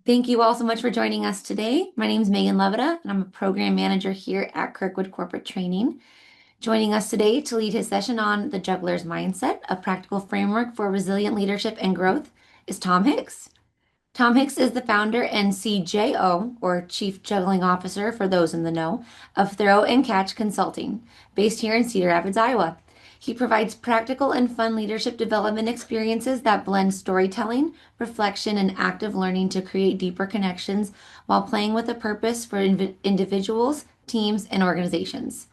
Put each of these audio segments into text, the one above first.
Thank you all so much for joining us today. My name is Megan Levita, and I'm a program manager here at Kirkwood Corporate Training. Joining us today to lead his session on the Juggler's Mindset, a practical framework for resilient leadership and growth, is Tom Hicks. Tom Hicks is the founder and CJO, or Chief Juggling Officer for those in the know, of Throw and Catch Consulting, based here in Cedar Rapids, Iowa. He provides practical and fun leadership development experiences that blend storytelling, reflection, and active learning to create deeper connections while playing with a purpose for individuals, teams, and organizations.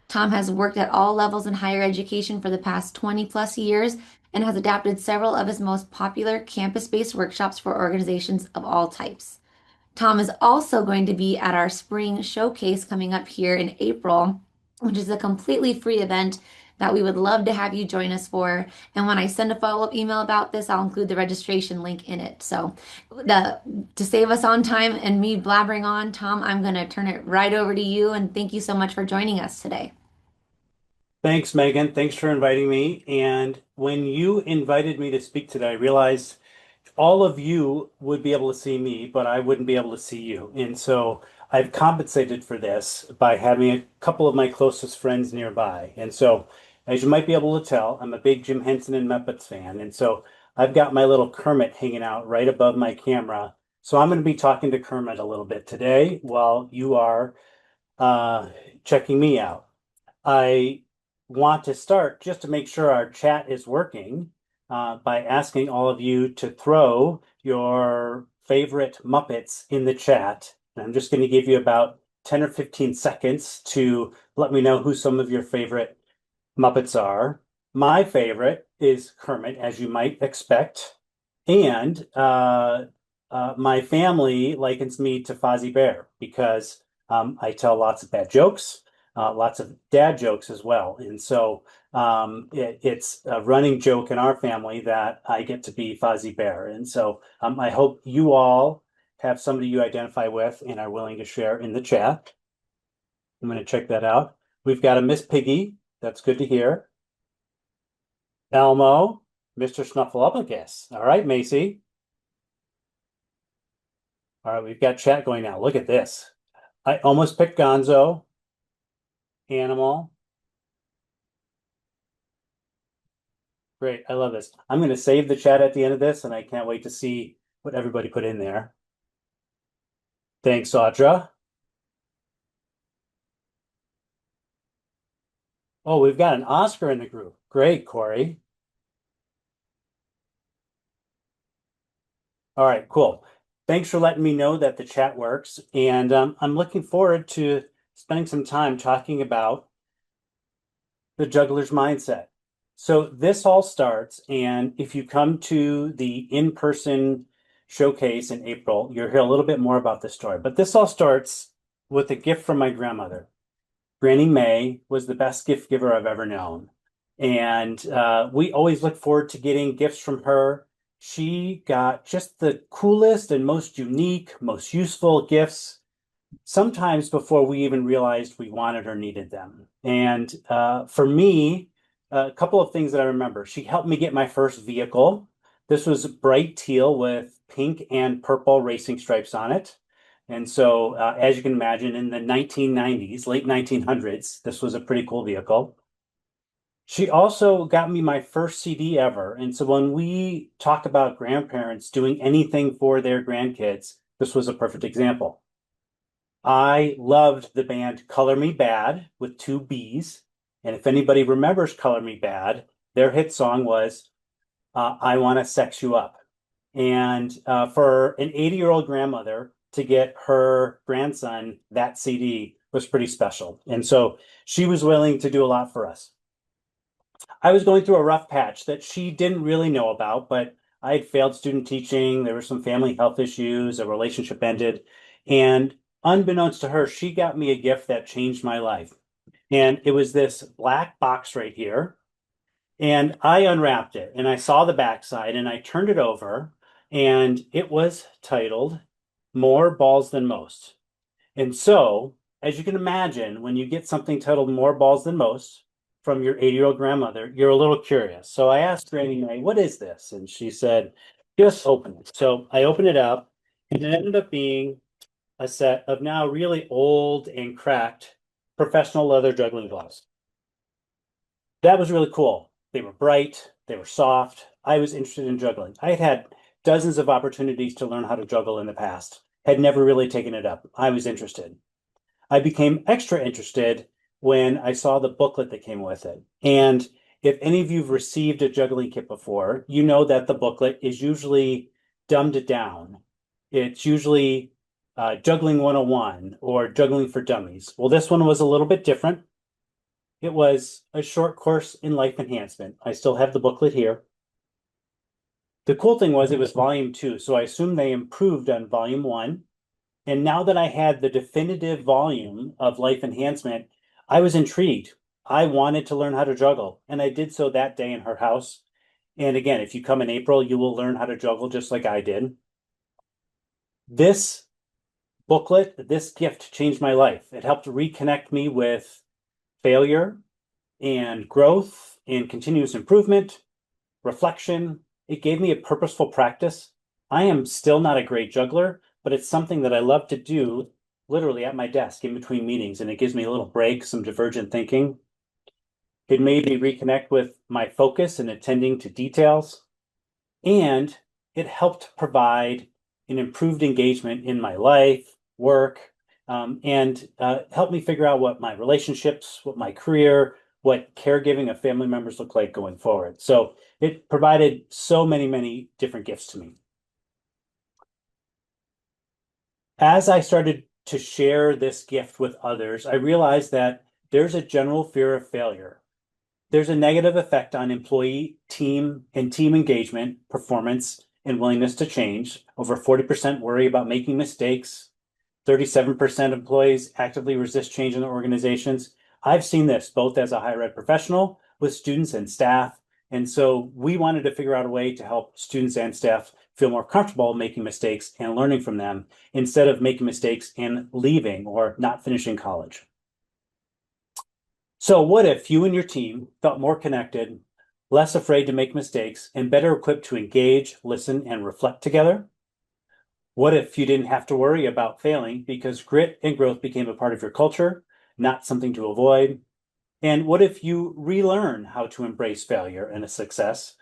Tom has worked at all levels in higher education for the past 20 plus years and has adapted several of his most popular campus based workshops for organizations of all types. Tom is also going to be at our spring showcase coming up here in April, which is a completely free event that we would love to have you join us for. And when I send a follow-up email about this, I'll include the registration link in it. So, to save us on time and me blabbering on, Tom, I'm going to turn it right over to you. And thank you so much for joining us today. Thanks, Megan. Thanks for inviting me. And when you invited me to speak today, I realized all of you would be able to see me, but I wouldn't be able to see you. And so I've compensated for this by having a couple of my closest friends nearby. And so, as you might be able to tell, I'm a big Jim Henson and Muppets fan. And so I've got my little Kermit hanging out right above my camera. So I'm going to be talking to Kermit a little bit today while you are uh, checking me out. I want to start just to make sure our chat is working by asking all of you to throw your favorite Muppets in the chat. And I'm just going to give you about 10 or 15 seconds to let me know who some of your favorite Muppets are. My favorite is Kermit, as you might expect. And my family likens me to Fozzie Bear because I tell lots of bad jokes, lots of dad jokes as well. And so it's a running joke in our family that I get to be Fozzie Bear. And so I hope you all have somebody you identify with and are willing to share in the chat. I'm going to check that out. We've got a Miss Piggy. That's good to hear. Elmo, Mr. Snuffleupagus. All right, Macy. All right, we've got chat going now. Look at this. I almost picked Gonzo, Animal. Great, I love this. I'm going to save the chat at the end of this, and I can't wait to see what everybody put in there. Thanks, Audra. Oh, we've got an Oscar in the group. Great, Corey. All right, cool. Thanks for letting me know that the chat works. And I'm looking forward to spending some time talking about the juggler's mindset. So this all starts, and if you come to the in-person showcase in April, you'll hear a little bit more about this story. But this all starts with a gift from my grandmother. Granny May was the best gift giver I've ever known. And we always look forward to getting gifts from her. She got just the coolest and most unique, most useful gifts, sometimes before we even realized we wanted or needed them. And for me, a couple of things that I remember. She helped me get my first vehicle. This was bright teal with pink and purple racing stripes on it. And so, as you can imagine, in the 1990s, late 1900s, this was a pretty cool vehicle. She also got me my first CD ever. And so when we talk about grandparents doing anything for their grandkids, this was a perfect example. I loved the band Color Me Bad with two B's. And if anybody remembers Color Me Bad, their hit song was I Want to Sex You Up. And for an 80-year-old grandmother to get her grandson that CD was pretty special. And so she was willing to do a lot for us. I was going through a rough patch that she didn't really know about, but I had failed student teaching. There were some family health issues. A relationship ended. And unbeknownst to her, she got me a gift that changed my life. And it was this black box right here. And I unwrapped it and I saw the backside and I turned it over and it was titled More Balls Than Most. And so, as you can imagine, when you get something titled More Balls Than Most from your 80-year-old grandmother, you're a little curious. So I asked Granny May, what is this? And she said, just open it. So I opened it up And it ended up being a set of now really old and cracked professional leather juggling gloves. That was really cool. They were bright, they were soft. I was interested in juggling. I had had dozens of opportunities to learn how to juggle in the past, had never really taken it up. I was interested. I became extra interested when I saw the booklet that came with it. And if any of you've received a juggling kit before, you know that the booklet is usually dumbed down. It's usually Juggling 101 or Juggling for Dummies. Well, this one was a little bit different. It was a short course in life enhancement. I still have the booklet here. The cool thing was it was volume 2, so I assume they improved on volume 1. And now that I had the definitive volume of life enhancement, I was intrigued. I wanted to learn how to juggle, and I did so that day in her house. And again, if you come in April, you will learn how to juggle just like I did. This booklet, this gift changed my life. It helped reconnect me with failure and growth and continuous improvement, reflection. It gave me a purposeful practice. I am still not a great juggler, but it's something that I love to do literally at my desk in between meetings, and it gives me a little break, some divergent thinking. It made me reconnect with my focus and attending to details, and it helped provide an improved engagement in my life, work, and helped me figure out what my relationships, what my career, what caregiving of family members look like going forward. So it provided so many, many different gifts to me. As I started to share this gift with others, I realized that there's a general fear of failure. There's a negative effect on employee team and team engagement, performance, and willingness to change. Over 40% worry about making mistakes. 37% of employees actively resist change in their organizations. I've seen this both as a higher ed professional with students and staff. And so we wanted to figure out a way to help students and staff feel more comfortable making mistakes and learning from them instead of making mistakes and leaving or not finishing college. So what if you and your team felt more connected, less afraid to make mistakes, and better equipped to engage, listen, and reflect together? What if you didn't have to worry about failing because grit and growth became a part of your culture, not something to avoid? And what if you relearn how to embrace failure and a success,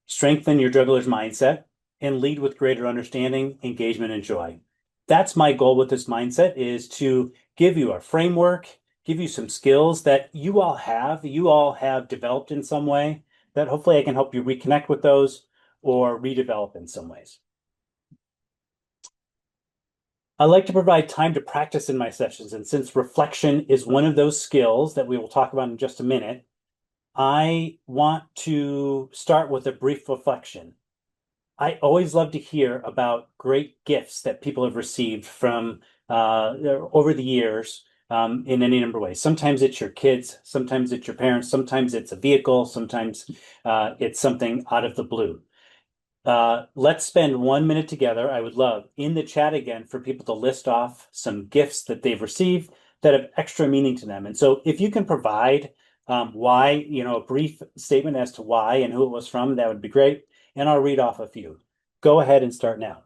strengthen your juggler's mindset, and lead with greater understanding, engagement, and joy? That's my goal with this mindset, is to give you a framework, give you some skills that you all have developed in some way, that hopefully I can help you reconnect with those or redevelop in some ways. I like to provide time to practice in my sessions. And since reflection is one of those skills that we will talk about in just a minute, I want to start with a brief reflection. I always love to hear about great gifts that people have received from over the years in any number of ways. Sometimes it's your kids, sometimes it's your parents, sometimes it's a vehicle, sometimes it's something out of the blue. Let's spend 1 minute together. I would love in the chat again for people to list off some gifts that they've received that have extra meaning to them. And so if you can provide why, a brief statement as to why and who it was from, that would be great. And I'll read off a few. Go ahead and start now.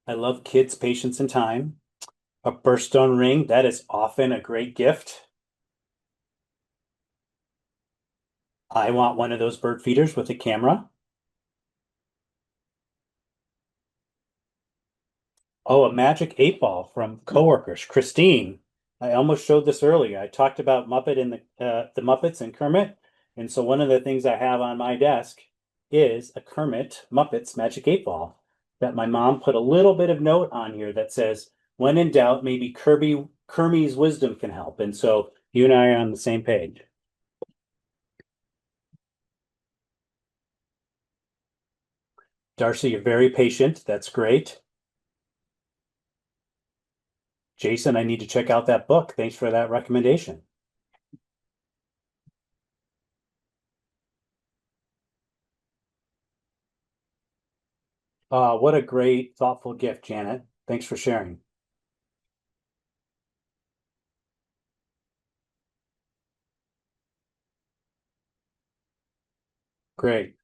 I love kids' patience and time. A birthstone ring, that is often a great gift. I want one of those bird feeders with a camera. Oh, a magic 8 ball from coworkers. Christine, I almost showed this earlier. I talked about Muppet and the Muppets and Kermit. And so one of the things I have on my desk is a Kermit Muppets magic 8 ball that my mom put a little bit of note on here that says, when in doubt, maybe Kermie's wisdom can help. And so you and I are on the same page. Darcy, you're very patient. That's great. Jason, I need to check out that book. Thanks for that recommendation. What a great, thoughtful gift, Janet. Thanks for sharing. Great.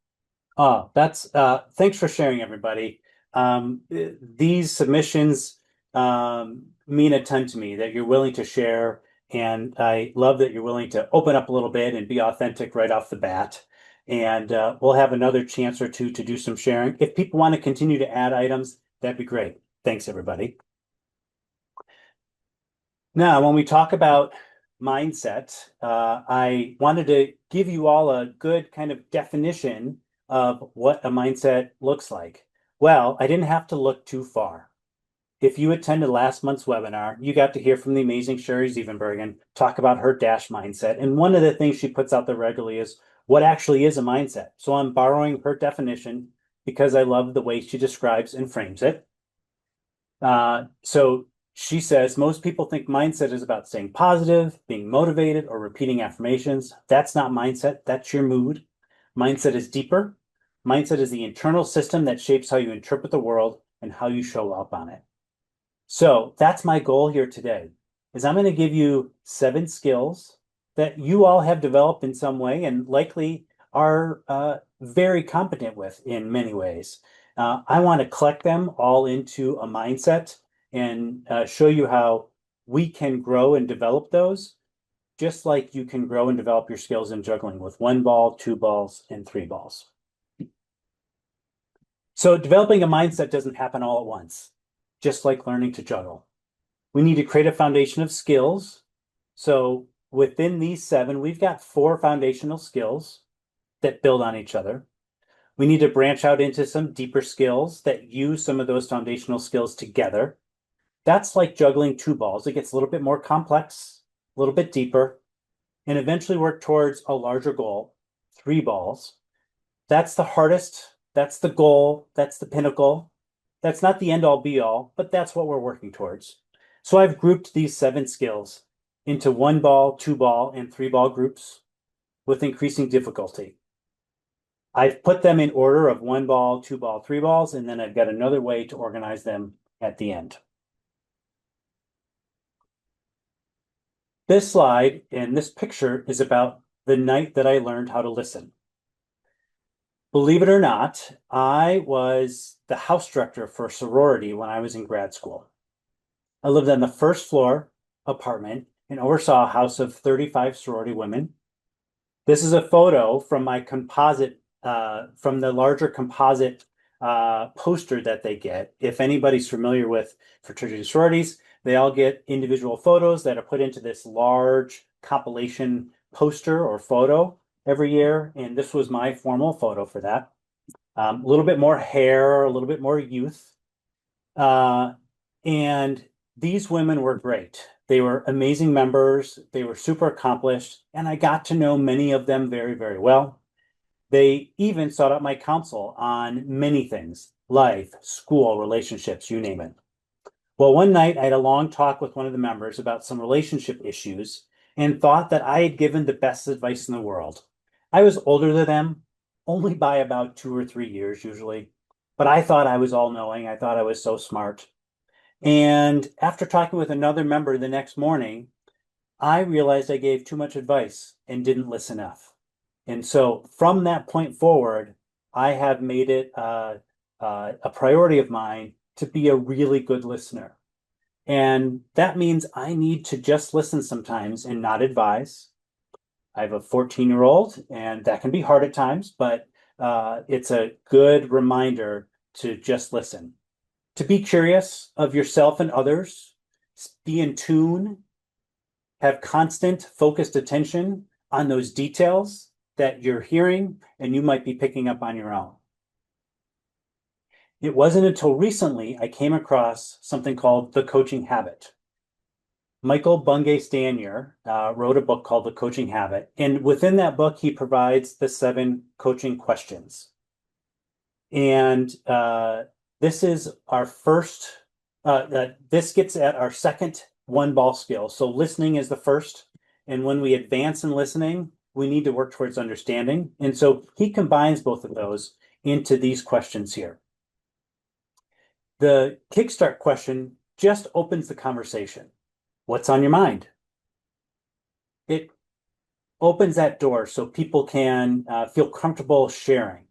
That's thanks for sharing, everybody. These submissions mean a ton to me that you're willing to share, and I love that you're willing to open up a little bit and be authentic right off the bat. And we'll have another chance or two to do some sharing. If people want to continue to add items, that'd be great. Thanks, everybody. Now, when we talk about mindset, I wanted to give you all a good kind of definition of what a mindset looks like. Well, I didn't have to look too far. If you attended last month's webinar, you got to hear from the amazing Sherry Zevenbergen talk about her DASH mindset. And one of the things she puts out there regularly is what actually is a mindset. So I'm borrowing her definition because I love the way she describes and frames it. So she says most people think mindset is about staying positive, being motivated, or repeating affirmations. That's not mindset, that's your mood. Mindset is deeper. Mindset is the internal system that shapes how you interpret the world and how you show up on it. So that's my goal here today, is I'm going to give you 7 skills that you all have developed in some way and likely are very competent with in many ways. I want to collect them all into a mindset and show you how we can grow and develop those, just like you can grow and develop your skills in juggling with 1 ball, 2 balls, and 3 balls. So developing a mindset doesn't happen all at once, just like learning to juggle. We need to create a foundation of skills. So within these 7, we've got 4 foundational skills that build on each other. We need to branch out into some deeper skills that use some of those foundational skills together. That's like juggling 2 balls. It gets a little bit more complex, a little bit deeper, and eventually work towards a larger goal, 3 balls. That's the hardest. That's the goal. That's the pinnacle. That's not the end all be all, but that's what we're working towards. So I've grouped these 7 skills into 1 ball, 2 ball, and 3 ball groups with increasing difficulty. I've put them in order of 1 ball, 2 ball, 3 balls, and then I've got another way to organize them at the end. This slide and this picture is about the night that I learned how to listen. Believe it or not, I was the house director for a sorority when I was in grad school. I lived on the first floor apartment and oversaw a house of 35 sorority women. This is a photo from my composite, from the larger composite poster that they get. If anybody's familiar with fraternity sororities, they all get individual photos that are put into this large compilation poster or photo every year. And this was my formal photo for that. A little bit more hair, a little bit more youth. And these women were great. They were amazing members. They were super accomplished. And I got to know many of them very, very well. They even sought out my counsel on many things, life, school, relationships, you name it. Well, one night I had a long talk with one of the members about some relationship issues and thought that I had given the best advice in the world. I was older than them, only by about 2 or 3 years usually, but I thought I was all knowing. I thought I was so smart. And after talking with another member the next morning, I realized I gave too much advice and didn't listen enough. And so from that point forward, I have made it a priority of mine to be a really good listener. And that means I need to just listen sometimes and not advise. I have a 14-year-old, and that can be hard at times, but it's a good reminder to just listen, to be curious of yourself and others, be in tune, have constant focused attention on those details that you're hearing and you might be picking up on your own. It wasn't until recently I came across something called the coaching habit. Michael Bungay Stanier wrote a book called The Coaching Habit. And within that book, he provides the 7 coaching questions. And this is our first, this gets at our second 1 ball skill. So listening is the first. And when we advance in listening, we need to work towards understanding. And so he combines both of those into these questions here. The kickstart question just opens the conversation. What's on your mind? It opens that door so people can feel comfortable sharing.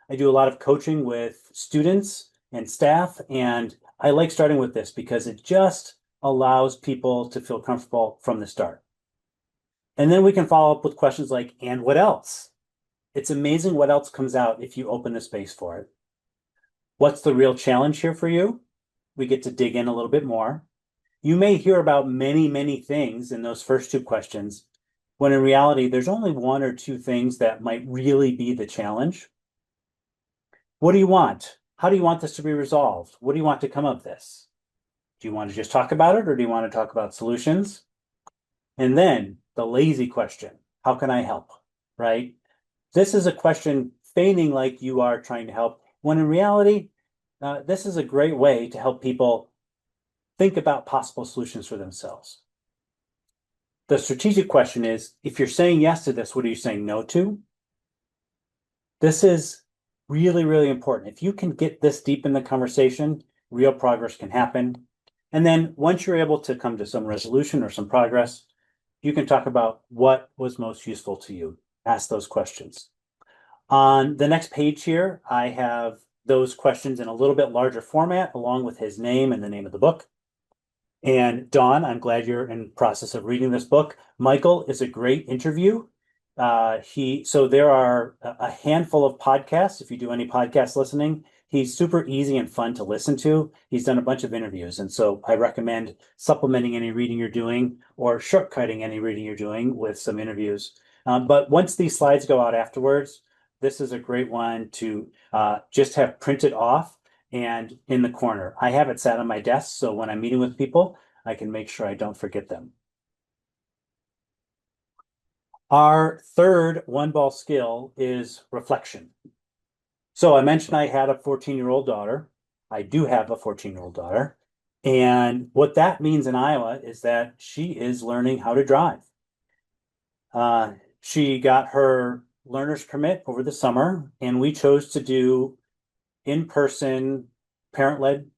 I do a lot of coaching with students and staff, and I like starting with this because it just allows people to feel comfortable from the start. And then we can follow up with questions like, and what else? It's amazing what else comes out if you open the space for it. What's the real challenge here for you? We get to dig in a little bit more. You may hear about many, many things in those first two questions, when in reality, there's only one or two things that might really be the challenge. What do you want? How do you want this to be resolved? What do you want to come of this? Do you want to just talk about it, or do you want to talk about solutions? And then the lazy question, how can I help? Right? This is a question feigning like you are trying to help, when in reality, this is a great way to help people think about possible solutions for themselves. The strategic question is, if you're saying yes to this, what are you saying no to? This is really, really important. If you can get this deep in the conversation, real progress can happen. And then once you're able to come to some resolution or some progress, you can talk about what was most useful to you. Ask those questions. On the next page here, I have those questions in a little bit larger format, along with his name and the name of the book. And Dawn, I'm glad you're in process of reading this book. Michael is a great interview. So there are a handful of podcasts. If you do any podcast listening, he's super easy and fun to listen to. He's done a bunch of interviews. And so I recommend supplementing any reading you're doing or shortcutting any reading you're doing with some interviews. But once these slides go out afterwards, this is a great one to just have printed off and in the corner. I have it sat on my desk, so when I'm meeting with people, I can make sure I don't forget them. Our third one ball skill is reflection. So I mentioned I had a 14-year-old daughter. I do have a 14-year-old daughter. And what that means in Iowa is that she is learning how to drive. She got her learner's permit over the summer, and we chose to do in-person parent-led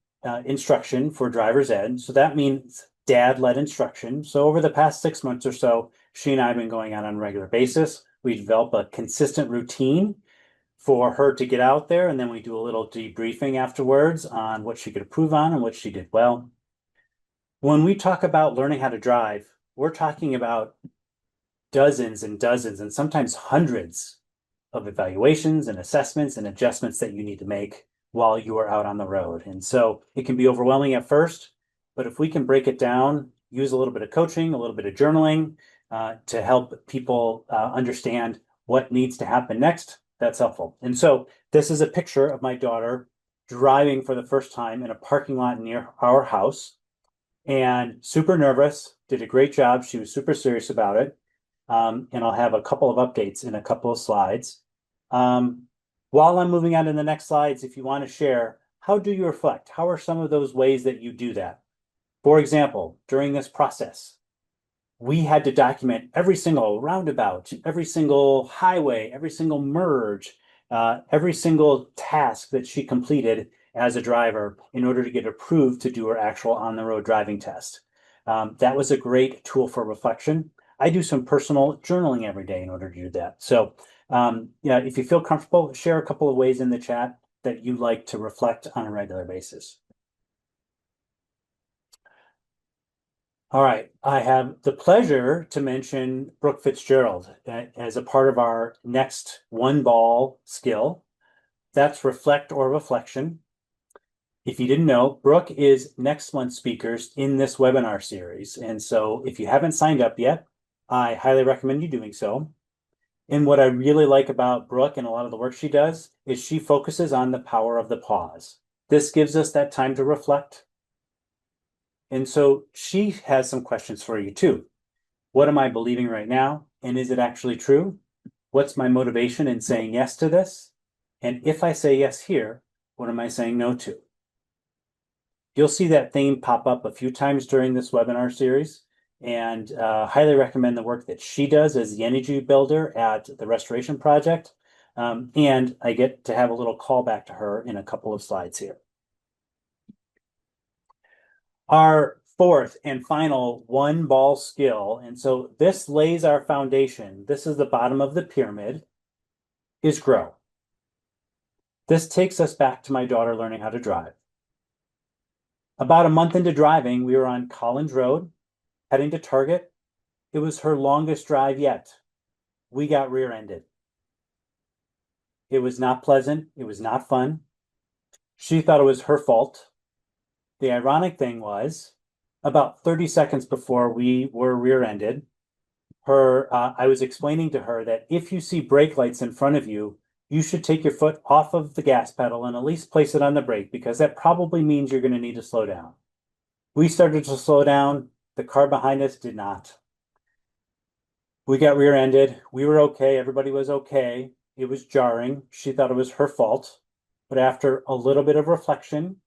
instruction for driver's ed. So that means dad-led instruction. So over the past 6 months or so, she and I have been going out on a regular basis. We develop a consistent routine for her to get out there, and then we do a little debriefing afterwards on what she could improve on and what she did well. When we talk about learning how to drive, we're talking about dozens and dozens and sometimes hundreds of evaluations and assessments and adjustments that you need to make while you are out on the road. And so it can be overwhelming at first, but if we can break it down, use a little bit of coaching, a little bit of journaling to help people understand what needs to happen next, that's helpful. And so this is a picture of my daughter driving for the first time in a parking lot near our house, and super nervous, did a great job. She was super serious about it. And I'll have a couple of updates in a couple of slides. While I'm moving on to the next slides, if you want to share, how do you reflect? How are some of those ways that you do that? For example, during this process, we had to document every single roundabout, every single highway, every single merge, every single task that she completed as a driver in order to get approved to do her actual on-the-road driving test. That was a great tool for reflection. I do some personal journaling every day in order to do that. So, yeah, if you feel comfortable, share a couple of ways in the chat that you like to reflect on a regular basis. All right, I have the pleasure to mention Brooke Fitzgerald as a part of our next one ball skill. That's reflect or reflection. If you didn't know, Brooke is next month's speakers in this webinar series. And so if you haven't signed up yet, I highly recommend you doing so. And what I really like about Brooke and a lot of the work she does is she focuses on the power of the pause. This gives us that time to reflect. And so she has some questions for you too. What am I believing right now? And is it actually true? What's my motivation in saying yes to this? And if I say yes here, what am I saying no to? You'll see that theme pop up a few times during this webinar series, and highly recommend the work that she does as the energy builder at the Restoration Project. And I get to have a little callback to her in a couple of slides here. Our fourth and final one ball skill, and so this lays our foundation. This is the bottom of the pyramid, is grow. This takes us back to my daughter learning how to drive. About a month into driving, we were on Collins Road, heading to Target. It was her longest drive yet. We got rear-ended. It was not pleasant. It was not fun. She thought it was her fault. The ironic thing was, about 30 seconds before we were rear-ended, I was explaining to her that if you see brake lights in front of you, you should take your foot off of the gas pedal and at least place it on the brake, because that probably means you're going to need to slow down. We started to slow down. The car behind us did not. We got rear-ended. We were okay. Everybody was okay. It was jarring. She thought it was her fault. But after a little bit of reflection,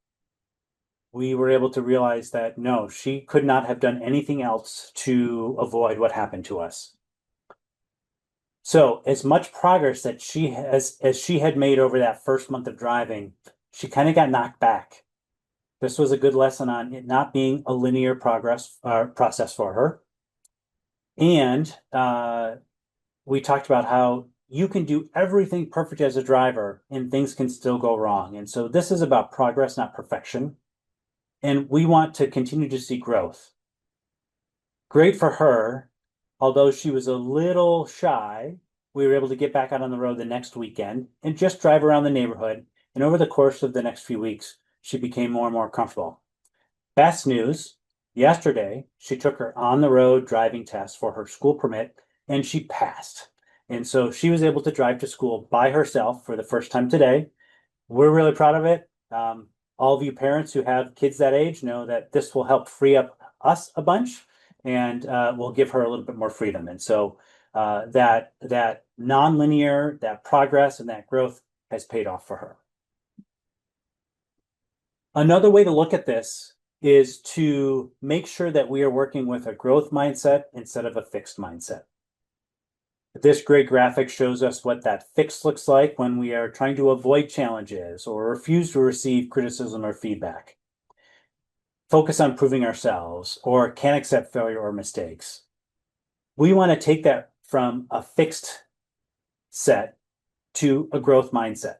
we were able to realize that no, she could not have done anything else to avoid what happened to us. So as much progress that as she had made over that first month of driving, she kind of got knocked back. This was a good lesson on it not being a linear process for her. And we talked about how you can do everything perfect as a driver and things can still go wrong. And so this is about progress, not perfection. And we want to continue to see growth. Great for her. Although she was a little shy, we were able to get back out on the road the next weekend and just drive around the neighborhood. And over the course of the next few weeks, she became more and more comfortable. Best news, yesterday, she took her on-the-road driving test for her school permit, and she passed. And so she was able to drive to school by herself for the first time today. We're really proud of it. All of you parents who have kids that age know that this will help free up us a bunch, and will give her a little bit more freedom. And so that nonlinear, that progress and that growth has paid off for her. Another way to look at this is to make sure that we are working with a growth mindset instead of a fixed mindset. This great graphic shows us what that fix looks like when we are trying to avoid challenges or refuse to receive criticism or feedback. Focus on proving ourselves, or can't accept failure or mistakes. We want to take that from a fixed set to a growth mindset,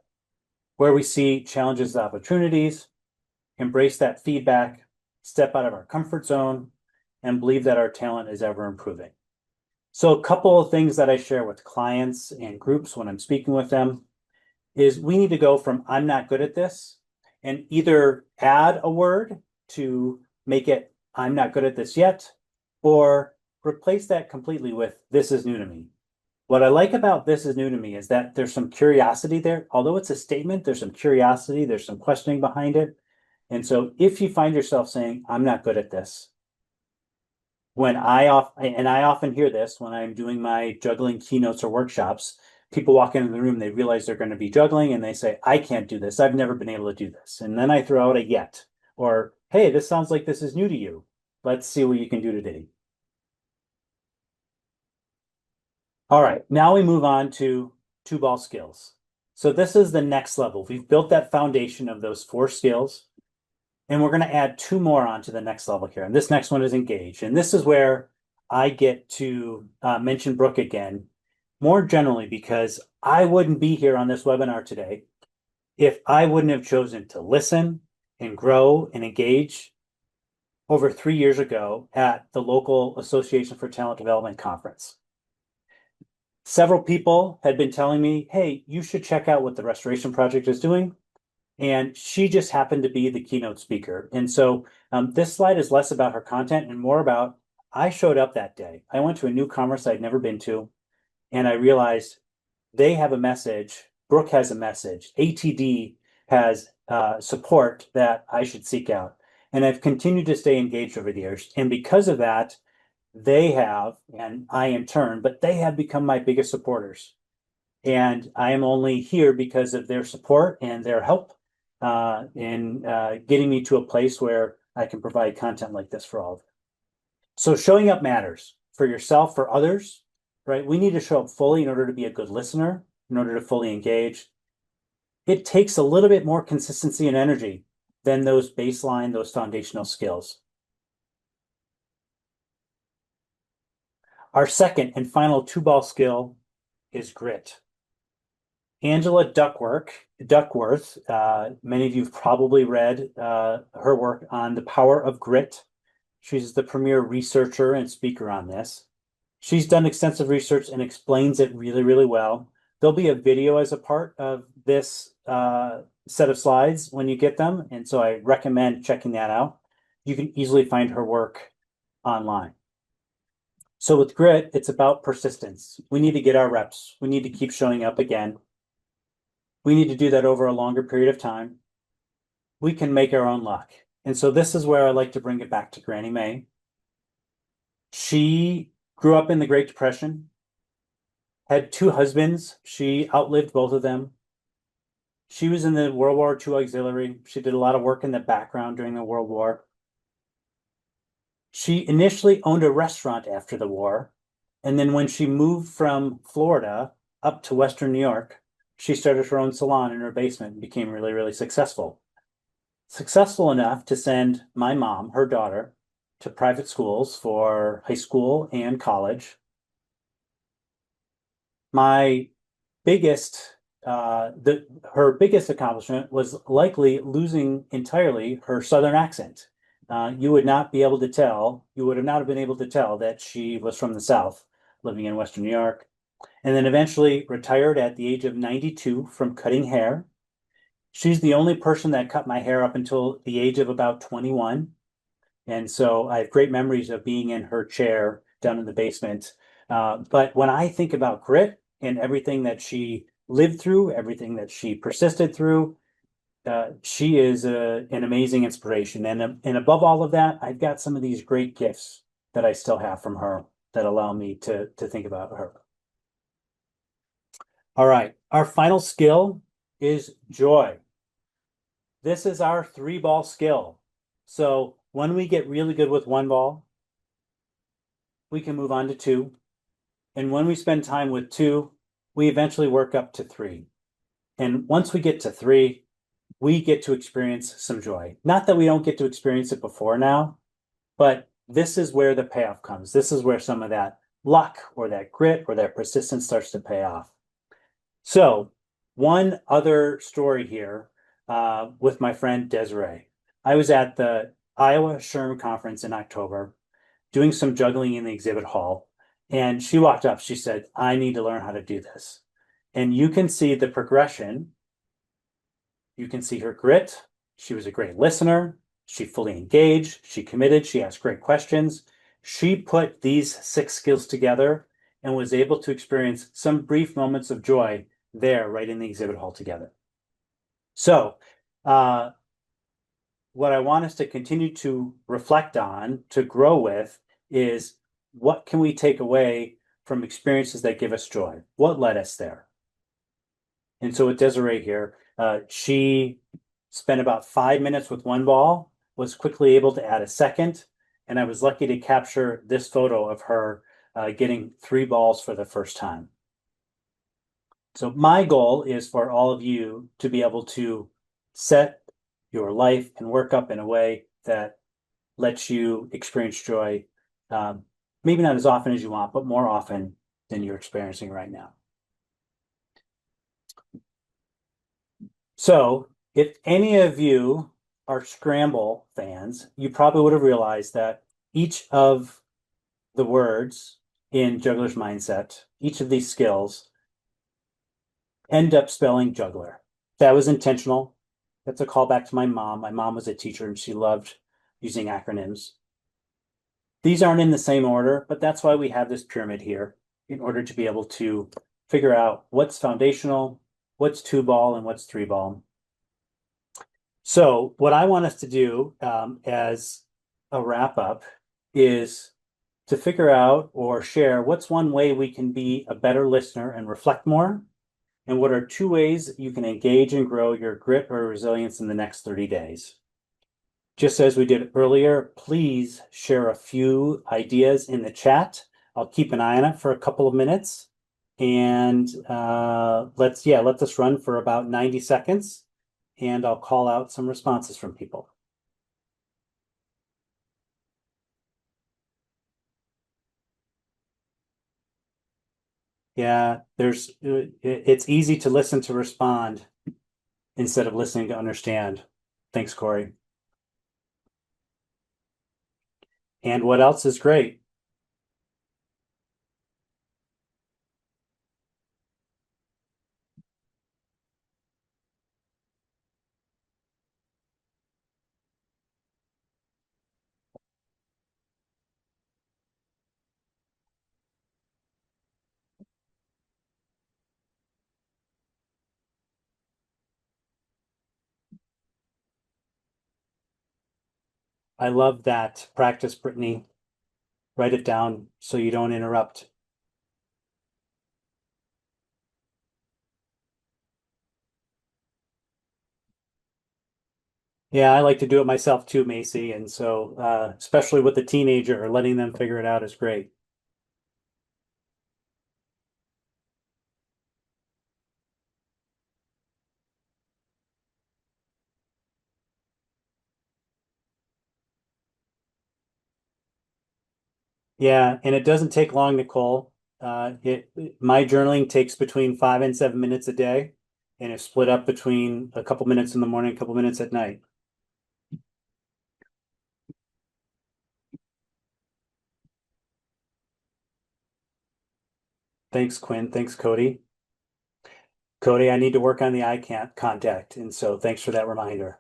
where we see challenges as opportunities, embrace that feedback, step out of our comfort zone, and believe that our talent is ever improving. So a couple of things that I share with clients and groups when I'm speaking with them is we need to go from I'm not good at this and either add a word to make it I'm not good at this yet, or replace that completely with this is new to me. What I like about this is new to me is that there's some curiosity there. Although it's a statement, there's some curiosity, there's some questioning behind it. And so if you find yourself saying, I'm not good at this, I often hear this when I'm doing my juggling keynotes or workshops, people walk into the room, they realize they're going to be juggling and they say, I can't do this. I've never been able to do this. And then I throw out a yet, or, hey, this sounds like this is new to you. Let's see what you can do today. All right, now we move on to two ball skills. So this is the next level. We've built that foundation of those 4 skills, and we're going to add 2 more onto the next level here. And this next one is engage. And this is where I get to mention Brooke again, more generally, because I wouldn't be here on this webinar today if I wouldn't have chosen to listen and grow and engage over 3 years ago at the local Association for Talent Development conference. Several people had been telling me, hey, you should check out what the Restoration Project is doing. And she just happened to be the keynote speaker. And so this slide is less about her content and more about, I showed up that day. I went to a new conference I'd never been to, and I realized they have a message. Brooke has a message. ATD has support that I should seek out. And I've continued to stay engaged over the years. And because of that, they have, and I in turn, but they have become my biggest supporters. And I am only here because of their support and their help in getting me to a place where I can provide content like this for all of you. So showing up matters for yourself, for others, right? We need to show up fully in order to be a good listener, in order to fully engage. It takes a little bit more consistency and energy than those foundational skills. Our second and final two-ball skill is grit. Angela Duckworth, many of you have probably read her work on the power of grit. She's the premier researcher and speaker on this. She's done extensive research and explains it really, really well. There'll be a video as a part of this set of slides when you get them, and so I recommend checking that out. You can easily find her work online. So with grit, it's about persistence. We need to get our reps. We need to keep showing up again. We need to do that over a longer period of time. We can make our own luck. And so this is where I like to bring it back to Granny Mae. She grew up in the Great Depression, had two husbands. She outlived both of them. She was in the World War II Auxiliary. She did a lot of work in the background during the World War. She initially owned a restaurant after the war. And then when she moved from Florida up to Western New York, she started her own salon in her basement and became really, really successful. Successful enough to send my mom, her daughter, to private schools for high school and college. My biggest, her biggest accomplishment was likely losing entirely her Southern accent. You would not be able to tell, you would have not have been able to tell that she was from the South, living in Western New York. And then eventually retired at the age of 92 from cutting hair. She's the only person that cut my hair up until the age of about 21. And so I have great memories of being in her chair down in the basement. But when I think about grit and everything that she lived through, everything that she persisted through, she is an amazing inspiration. And above all of that, I've got some of these great gifts that I still have from her that allow me to think about her. All right, our final skill is joy. This is our three-ball skill. So when we get really good with one ball, we can move on to two. And when we spend time with two, we eventually work up to three. And once we get to three, we get to experience some joy. Not that we don't get to experience it before now, but this is where the payoff comes. This is where some of that luck or that grit or that persistence starts to pay off. So one other story here with my friend Desiree. I was at the Iowa SHRM conference in October doing some juggling in the exhibit hall. And she walked up, she said, I need to learn how to do this. And you can see the progression. You can see her grit. She was a great listener. She fully engaged. She committed. She asked great questions. She put these 6 skills together and was able to experience some brief moments of joy there right in the exhibit hall together. So what I want us to continue to reflect on, to grow with, is what can we take away from experiences that give us joy? What led us there? And so with Desiree here, she spent about 5 minutes with one ball, was quickly able to add a second, and I was lucky to capture this photo of her getting 3 balls for the first time. So my goal is for all of you to be able to set your life and work up in a way that lets you experience joy, maybe not as often as you want, but more often than you're experiencing right now. So if any of you are Scramble fans, you probably would have realized that each of the words in Juggler's Mindset, each of these skills, end up spelling juggler. That was intentional. That's a callback to my mom. My mom was a teacher and she loved using acronyms. These aren't in the same order, but that's why we have this pyramid here, in order to be able to figure out what's foundational, what's 2-ball, and what's 3-ball. So what I want us to do as a wrap up is to figure out or share what's one way we can be a better listener and reflect more, and what are 2 ways you can engage and grow your grit or resilience in the next 30 days. Just as we did earlier, please share a few ideas in the chat. I'll keep an eye on it for a couple of minutes. And let this run for about 90 seconds. And I'll call out some responses from people. Yeah, it's easy to listen to respond instead of listening to understand. Thanks, Corey. And what else is great? I love that practice, Brittany. Write it down so you don't interrupt. Yeah, I like to do it myself too, Macy. And so, especially with the teenager, letting them figure it out is great. Yeah, and it doesn't take long, Nicole. My journaling takes between 5 and 7 minutes a day, and it's split up between a couple minutes in the morning, a couple minutes at night. Thanks, Quinn. Thanks, Cody. Cody, I need to work on the eye can't contact, and so thanks for that reminder.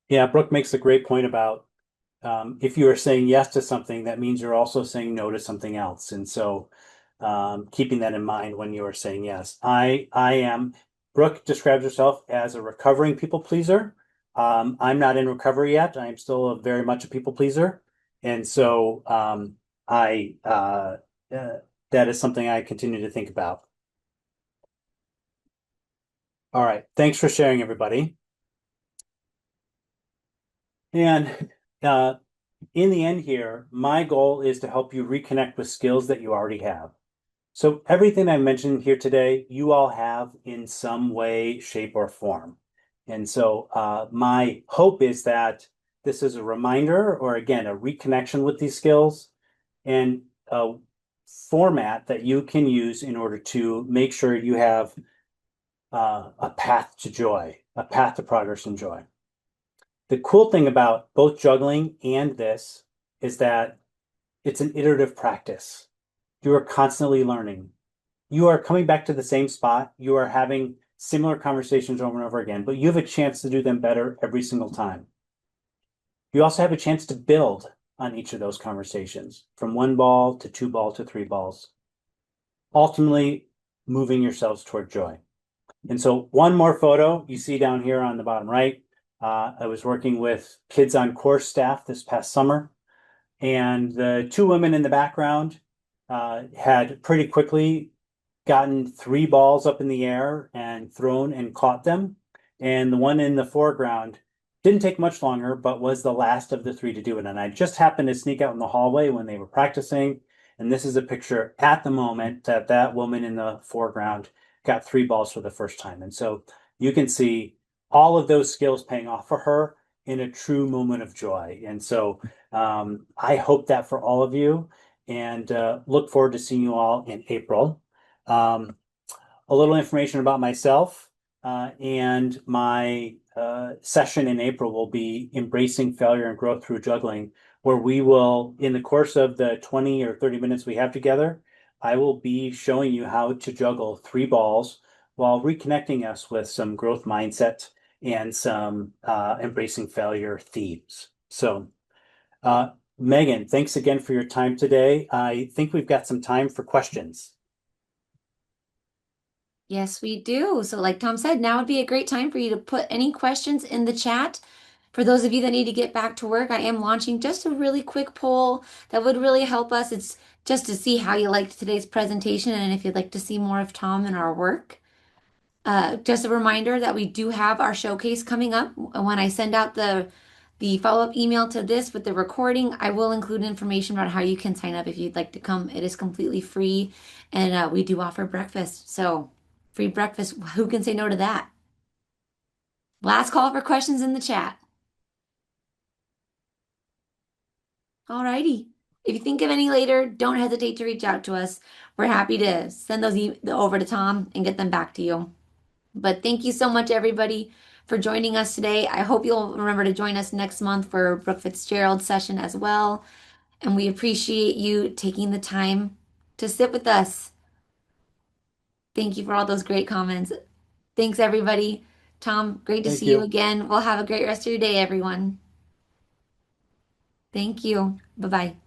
Yeah, Brooke makes a great point about if you are saying yes to something, that means you're also saying no to something else. And so keeping that in mind when you are saying yes. I am, Brooke describes herself as a recovering people pleaser. I'm not in recovery yet. I'm still very much a people pleaser. And so I that is something I continue to think about. All right. Thanks for sharing, everybody. And uh, in the end here, my goal is to help you reconnect with skills that you already have. So everything I mentioned here today, you all have in some way, shape, or form. And so my hope is that this is a reminder, or again, a reconnection with these skills and a format that you can use in order to make sure you have a path to joy, a path to progress and joy. The cool thing about both juggling and this is that it's an iterative practice. You are constantly learning. You are coming back to the same spot. You are having similar conversations over and over again, but you have a chance to do them better every single time. You also have a chance to build on each of those conversations from 1 ball to 2 ball to 3 balls, ultimately moving yourselves toward joy. And so one more photo you see down here on the bottom right. I was working with kids on course staff this past summer, and the two women in the background had pretty quickly gotten 3 balls up in the air and thrown and caught them. And the one in the foreground didn't take much longer, but was the last of the three to do it. And I just happened to sneak out in the hallway when they were practicing. And this is a picture at the moment that that woman in the foreground got 3 balls for the first time. And so you can see all of those skills paying off for her in a true moment of joy. And so I hope that for all of you and look forward to seeing you all in April. Um, a little information about myself and my session in April will be Embracing Failure and Growth Through Juggling, where we will, in the course of the 20 or 30 minutes we have together, I will be showing you how to juggle 3 balls while reconnecting us with some growth mindset and some embracing failure themes. So, Megan, thanks again for your time today. I think we've got some time for questions. Yes, we do. So, like Tom said, now would be a great time for you to put any questions in the chat. For those of you that need to get back to work, I am launching just a really quick poll that would really help us. It's just to see how you liked today's presentation and if you'd like to see more of Tom and our work. Just a reminder that we do have our showcase coming up. When I send out the follow-up email to this with the recording, I will include information about how you can sign up if you'd like to come. It is completely free, and we do offer breakfast. So free breakfast, who can say no to that? Last call for questions in the chat. Alrighty. If you think of any later, don't hesitate to reach out to us. We're happy to send those over to Tom and get them back to you. But thank you so much, everybody, for joining us today. I hope you'll remember to join us next month for Brooke Fitzgerald's session as well. And we appreciate you taking the time to sit with us. Thank you for all those great comments. Thanks, everybody. Tom, great to Thank see you you. again. We'll have a great rest of your day, everyone. Thank you. Bye bye.